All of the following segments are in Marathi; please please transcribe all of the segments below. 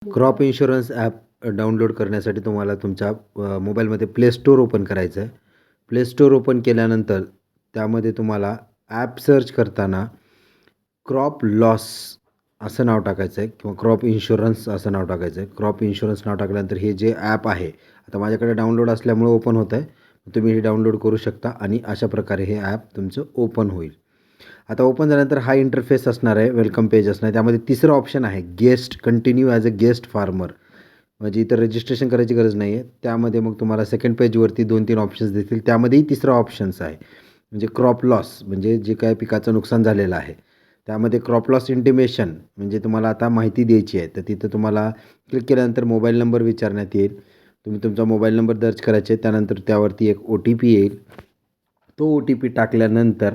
क्रॉप इन्शुरन्स ॲप डाउनलोड करण्यासाठी तुम्हाला तुमच्या मोबाईलमध्ये प्ले स्टोअर ओपन करायचं आहे. प्ले स्टोअर ओपन केल्यानंतर त्यामध्ये तुम्हाला ॲप सर्च करताना क्रॉप लॉस असं नाव टाकायचं आहे किंवा क्रॉप इन्शुरन्स असं नाव टाकायचं आहे. क्रॉप इन्शुरन्स नाव टाकल्यानंतर हे जे ॲप आहे, आता माझ्याकडे डाउनलोड असल्यामुळे ओपन होतं आहे. तुम्ही हे डाउनलोड करू शकता आणि अशा प्रकारे हे ॲप तुमचं ओपन होईल. आता ओपन झाल्यानंतर हा इंटरफेस असणार आहे, वेलकम पेज असणार आहे. त्यामध्ये तिसरं ऑप्शन आहे guest, continue as a guest farmer. म्हणजे इथं रजिस्ट्रेशन करायची गरज नाही आहे. त्यामध्ये मग तुम्हाला सेकंड पेजवरती 2-3 ऑप्शन्स दिसतील. त्यामध्येही तिसरा ऑप्शन्स आहे, म्हणजे क्रॉप लॉस, म्हणजे जे काय पिकाचं नुकसान झालेलं आहे. त्यामध्ये क्रॉप लॉस इंटिमेशन म्हणजे तुम्हाला आता माहिती द्यायची आहे. तर तिथं तुम्हाला क्लिक केल्यानंतर मोबाईल नंबर विचारण्यात येईल. तुम्ही तुमचा मोबाईल नंबर दर्ज करायचे. त्यानंतर त्यावरती एक OTP येईल. तो OTP टाकल्यानंतर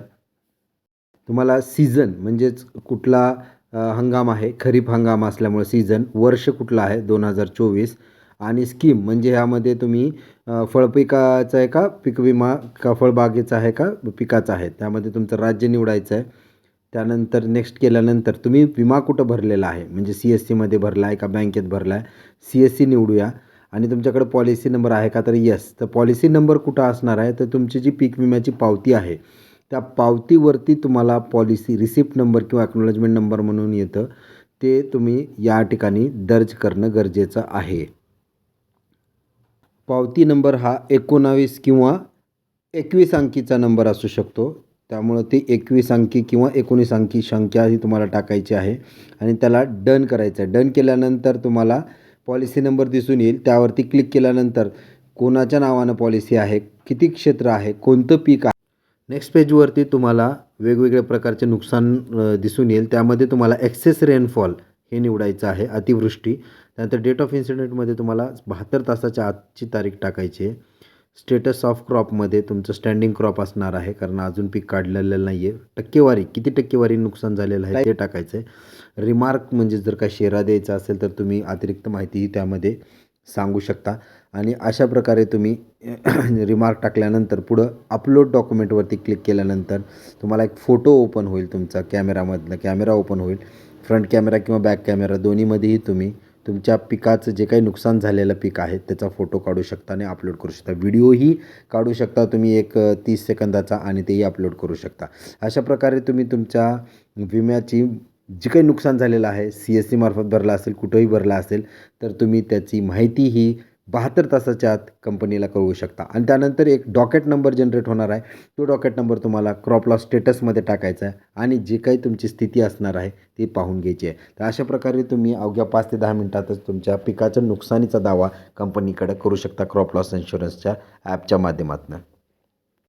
तुम्हाला सीझन म्हणजेच कुठला हंगाम आहे, खरीप हंगाम असल्यामुळे सीझन, वर्ष कुठलं आहे 2024 आणि स्कीम म्हणजे ह्यामध्ये तुम्ही फळपिकाचा आहे का पीक विमा का फळबागेचा आहे का पिकाचा आहे, त्यामध्ये तुमचं राज्य निवडायचं आहे. त्यानंतर नेक्स्ट केल्यानंतर तुम्ही विमा कुठं भरलेला आहे, म्हणजे CSCमध्ये भरला आहे का बँकेत भरला आहे, CSC निवडूया. आणि तुमच्याकडे पॉलिसी नंबर आहे का, तर येस. तर पॉलिसी नंबर कुठं असणार आहे, तर तुमची जी पीक विम्याची पावती आहे त्या पावतीवरती तुम्हाला पॉलिसी रिसिप्ट नंबर किंवा ॲक्नॉलेजमेंट नंबर म्हणून येतं, ते तुम्ही या ठिकाणी दर्ज करणं गरजेचं आहे. पावती नंबर हा 19 किंवा 21 अंकीचा नंबर असू शकतो. त्यामुळं ते 21 अंकी किंवा 19 अंकी संख्या ही तुम्हाला टाकायची आहे आणि त्याला डन करायचं आहे. डन केल्यानंतर तुम्हाला पॉलिसी नंबर दिसून येईल. त्यावरती क्लिक केल्यानंतर कोणाच्या नावानं पॉलिसी आहे, किती क्षेत्र आहे, कोणतं पीक आहे. नेक्स्ट पेजवरती तुम्हाला वेगवेगळ्या प्रकारचे नुकसान दिसून येईल. त्यामध्ये तुम्हाला एक्सेस रेनफॉल हे निवडायचं आहे, अतिवृष्टी. त्यानंतर डेट ऑफ इन्सिडेंटमध्ये तुम्हाला 72 तासाच्या आजची तारीख टाकायची आहे. स्टेटस ऑफ क्रॉपमध्ये तुमचं स्टँडिंग क्रॉप असणार आहे, कारण अजून पीक काढलेलं नाही आहे. टक्केवारी, किती टक्केवारी नुकसान झालेलं आहे ते टाकायचं आहे. रिमार्क म्हणजे जर का शेरा द्यायचा असेल तर तुम्ही अतिरिक्त माहितीही त्यामध्ये सांगू शकता. आणि अशा प्रकारे तुम्ही रिमार्क टाकल्यानंतर पुढं अपलोड डॉक्युमेंटवरती क्लिक केल्यानंतर तुम्हाला एक फोटो ओपन होईल, तुमचा कॅमेरामधला कॅमेरा ओपन होईल. फ्रंट कॅमेरा किंवा बॅक कॅमेरा दोन्हीमध्येही तुम्ही तुमच्या पिकाचं जे काही नुकसान झालेलं पीक आहे त्याचा फोटो काढू शकता आणि अपलोड करू शकता. व्हिडिओही काढू शकता तुम्ही एक 30 सेकंदाचा आणि तेही अपलोड करू शकता. अशा प्रकारे तुम्ही तुमच्या विम्याची जे काही नुकसान झालेलं आहे, CSC मार्फत भरला असेल, कुठंही भरला असेल, तर तुम्ही त्याची माहिती ही 72 तासाच्या आत कंपनीला कळवू शकता. आणि त्यानंतर एक डॉकेट नंबर जनरेट होणार आहे. तो डॉकेट नंबर तुम्हाला क्रॉप लॉस स्टेटसमध्ये टाकायचा आहे आणि जे काही तुमची स्थिती असणार आहे ती पाहून घ्यायची आहे. तर अशा प्रकारे तुम्ही अवघ्या 5 ते 10 मिनिटातच तुमच्या पिकाच्या नुकसानीचा दावा कंपनीकडे करू शकता क्रॉप लॉस इन्शुरन्सच्या ॲपच्या माध्यमातून.